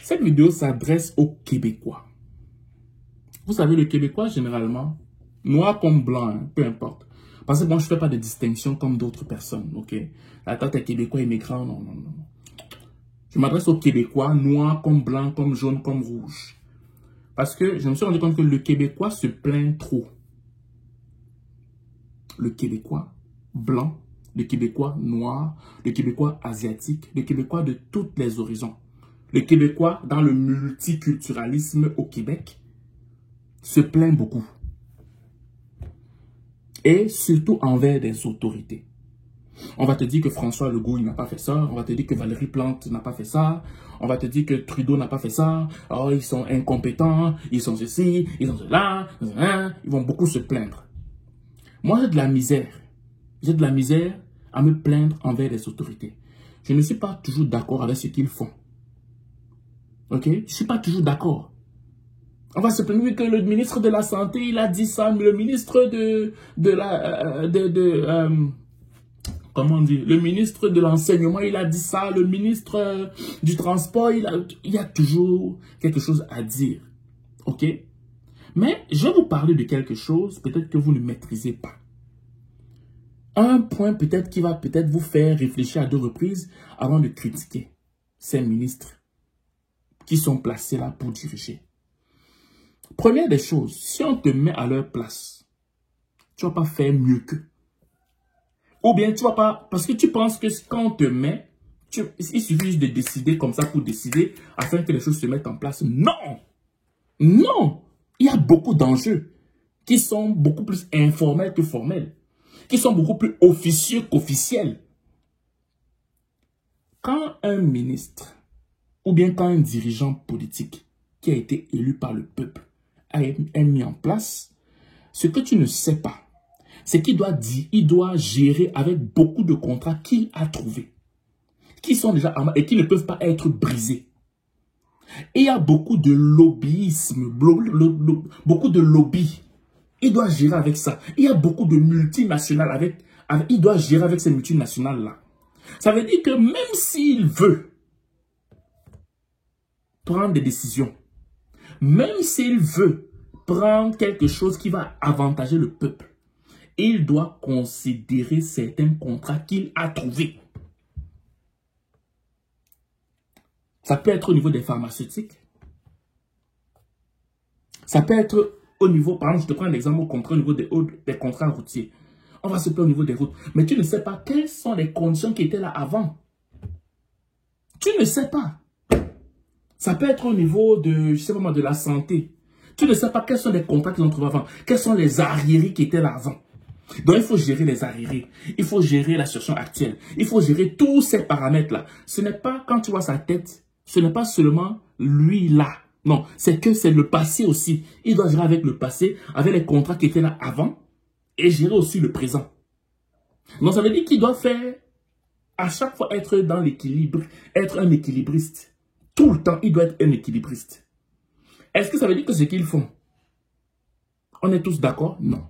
Cette vidéo s'adresse aux Québécois. Vous savez, le Québécois, généralement, noir comme blanc, hein, peu importe. Parce que moi, je ne fais pas de distinction comme d'autres personnes, ok? La tête est Québécois immigrant, non, non, non. Je m'adresse aux Québécois, noirs comme blanc, comme jaune, comme rouge. Parce que je me suis rendu compte que le Québécois se plaint trop. Le Québécois blanc, le Québécois noir, le Québécois asiatique, le Québécois de tous les horizons. Le Québécois dans le multiculturalisme au Québec se plaint beaucoup. Et surtout envers des autorités. On va te dire que François Legault n'a pas fait ça. On va te dire que Valérie Plante n'a pas fait ça. On va te dire que Trudeau n'a pas fait ça. Oh, ils sont incompétents, ils sont ceci, ils sont cela. Ils vont beaucoup se plaindre. Moi, j'ai de la misère. J'ai de la misère à me plaindre envers les autorités. Je ne suis pas toujours d'accord avec ce qu'ils font. Ok? Je ne suis pas toujours d'accord. On va se plaindre que le ministre de la Santé, il a dit ça, mais le ministre comment on dit, le ministre de l'Enseignement, il a dit ça, le ministre du Transport, il y a toujours quelque chose à dire. Ok? Mais je vais vous parler de quelque chose, peut-être que vous ne maîtrisez pas. Un point peut-être qui va peut-être vous faire réfléchir à 2 reprises avant de critiquer ces ministres qui sont placés là pour diriger. Première des choses, si on te met à leur place, tu ne vas pas faire mieux qu'eux. Ou bien tu ne vas pas, parce que tu penses que quand on te met, il suffit juste de décider comme ça pour décider afin que les choses se mettent en place. Non! Non! Il y a beaucoup d'enjeux qui sont beaucoup plus informels que formels, qui sont beaucoup plus officieux qu'officiels. Quand un ministre, ou bien quand un dirigeant politique qui a été élu par le peuple est mis en place, ce que tu ne sais pas, c'est qu'il doit dire, il doit gérer avec beaucoup de contrats qu'il a trouvés, qui sont déjà en et qui ne peuvent pas être brisés. Et il y a beaucoup de lobbyisme, beaucoup de lobby. Il doit gérer avec ça. Il y a beaucoup de multinationales il doit gérer avec ces multinationales-là. Ça veut dire que même s'il veut prendre des décisions, même s'il veut prendre quelque chose qui va avantager le peuple, il doit considérer certains contrats qu'il a trouvés. Ça peut être au niveau des pharmaceutiques. Ça peut être au niveau, par exemple, je te prends l'exemple au niveau des contrats routiers. On va se plaindre au niveau des routes. Mais tu ne sais pas quelles sont les conditions qui étaient là avant. Tu ne sais pas. Ça peut être au niveau de, je sais pas moi, de la santé. Tu ne sais pas quels sont les contrats qu'ils ont trouvés avant. Quels sont les arriérés qui étaient là avant. Donc, il faut gérer les arriérés. Il faut gérer la situation actuelle. Il faut gérer tous ces paramètres-là. Ce n'est pas, quand tu vois sa tête, ce n'est pas seulement lui là. Non, c'est que c'est le passé aussi. Il doit gérer avec le passé, avec les contrats qui étaient là avant, et gérer aussi le présent. Donc, ça veut dire qu'il doit faire, à chaque fois, être dans l'équilibre, être un équilibriste. Tout le temps, il doit être un équilibriste. Est-ce que ça veut dire que ce qu'ils font, on est tous d'accord? Non.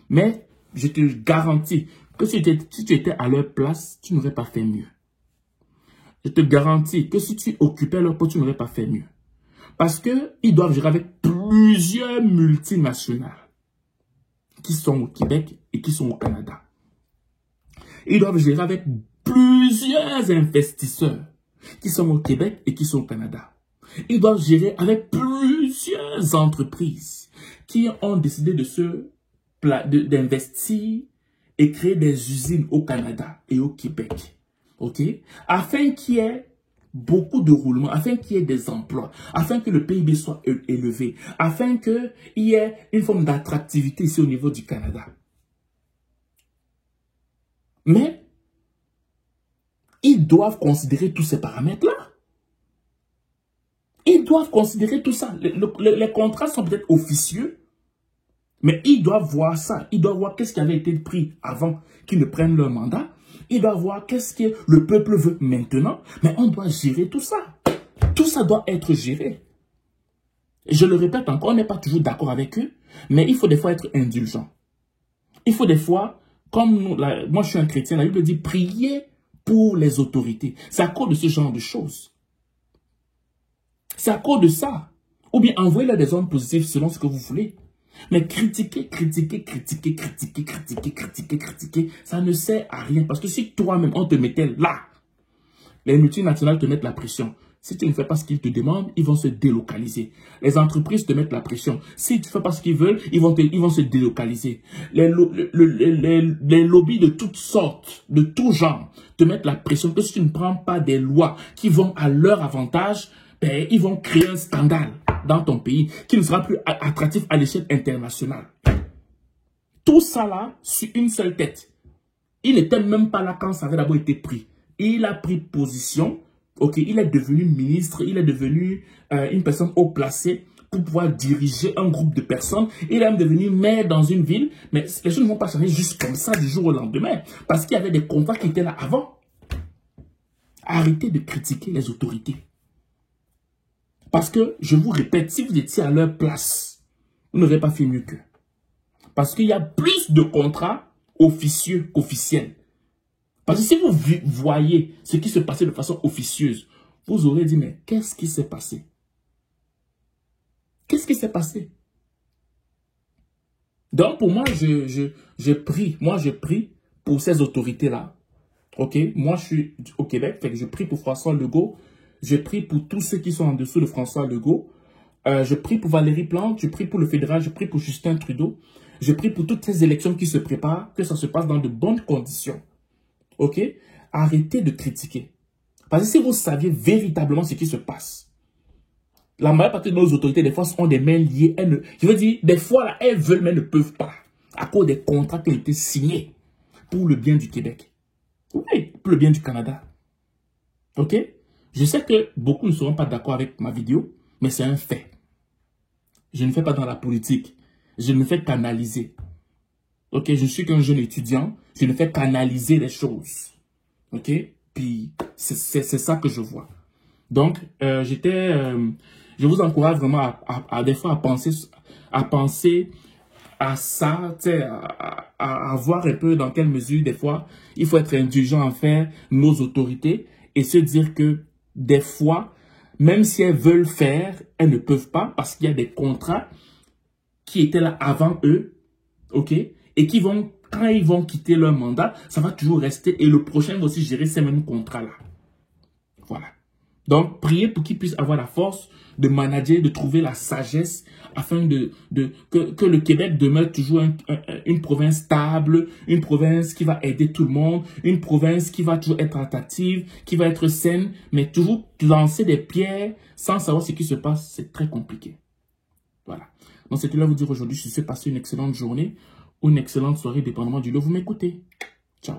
Mais, je te garantis que si tu étais à leur place, tu n'aurais pas fait mieux. Je te garantis que si tu occupais leur poste, tu n'aurais pas fait mieux. Parce qu'ils doivent gérer avec plusieurs multinationales qui sont au Québec et qui sont au Canada. Ils doivent gérer avec plusieurs investisseurs qui sont au Québec et qui sont au Canada. Ils doivent gérer avec plusieurs entreprises qui ont décidé d'investir et créer des usines au Canada et au Québec. OK? Afin qu'il y ait beaucoup de roulements, afin qu'il y ait des emplois, afin que le PIB soit élevé, afin qu'il y ait une forme d'attractivité ici au niveau du Canada. Mais, ils doivent considérer tous ces paramètres-là. Ils doivent considérer tout ça. Les contrats sont peut-être officieux, mais ils doivent voir ça. Ils doivent voir qu'est-ce qui avait été pris avant qu'ils ne prennent leur mandat. Ils doivent voir qu'est-ce que le peuple veut maintenant. Mais on doit gérer tout ça. Tout ça doit être géré. Je le répète encore, on n'est pas toujours d'accord avec eux, mais il faut des fois être indulgent. Il faut des fois, comme moi je suis un chrétien, la Bible dit prier pour les autorités. C'est à cause de ce genre de choses. C'est à cause de ça. Ou bien envoyez-leur des ondes positives selon ce que vous voulez. Mais critiquer, ça ne sert à rien. Parce que si toi-même, on te mettait là, les multinationales te mettent la pression. Si tu ne fais pas ce qu'ils te demandent, ils vont se délocaliser. Les entreprises te mettent la pression. Si tu ne fais pas ce qu'ils veulent, ils vont se délocaliser. Les lobbies de toutes sortes, de tout genre, te mettent la pression que si tu ne prends pas des lois qui vont à leur avantage, ben, ils vont créer un scandale dans ton pays qui ne sera plus attractif à l'échelle internationale. Tout ça là, sur une seule tête. Il n'était même pas là quand ça avait d'abord été pris. Il a pris position. Ok, il est devenu ministre, il est devenu une personne haut placée pour pouvoir diriger un groupe de personnes. Il est même devenu maire dans une ville, mais les choses ne vont pas changer juste comme ça du jour au lendemain, parce qu'il y avait des contrats qui étaient là avant. Arrêtez de critiquer les autorités. Parce que, je vous répète, si vous étiez à leur place, vous n'aurez pas fait mieux qu'eux. Parce qu'il y a plus de contrats officieux qu'officiels. Parce que si vous voyez ce qui se passait de façon officieuse, vous aurez dit, mais qu'est-ce qui s'est passé? Qu'est-ce qui s'est passé? Donc, pour moi, je prie pour ces autorités-là. Ok? Moi, je suis au Québec, fait que je prie pour François Legault. Je prie pour tous ceux qui sont en dessous de François Legault. Je prie pour Valérie Plante, je prie pour le fédéral, je prie pour Justin Trudeau. Je prie pour toutes ces élections qui se préparent, que ça se passe dans de bonnes conditions. Ok? Arrêtez de critiquer. Parce que si vous saviez véritablement ce qui se passe, la majeure partie de nos autorités, des fois, ont des mains liées. Je veux dire, des fois, là, elles veulent, mais ne peuvent pas. À cause des contrats qui ont été signés pour le bien du Québec. Oui, pour le bien du Canada. Ok? Je sais que beaucoup ne seront pas d'accord avec ma vidéo, mais c'est un fait. Je ne fais pas dans la politique. Je ne fais qu'analyser. Ok, je suis qu'un jeune étudiant, je ne fais qu'analyser les choses. Ok, puis c'est ça que je vois. Donc, je vous encourage vraiment à des fois à penser à ça, à voir un peu dans quelle mesure des fois il faut être indulgent envers nos autorités et se dire que des fois, même si elles veulent faire, elles ne peuvent pas parce qu'il y a des contrats qui étaient là avant eux, ok, et qui vont, quand ils vont quitter leur mandat, ça va toujours rester et le prochain va aussi gérer ces mêmes contrats-là. Voilà. Donc, priez pour qu'ils puissent avoir la force de manager, de trouver la sagesse afin que le Québec demeure toujours une province stable, une province qui va aider tout le monde, une province qui va toujours être attractive, qui va être saine, mais toujours lancer des pierres sans savoir ce qui se passe, c'est très compliqué. Voilà. Donc, c'était là vous dire aujourd'hui, je suis passé une excellente journée ou une excellente soirée, dépendamment du lieu où vous m'écoutez. Ciao.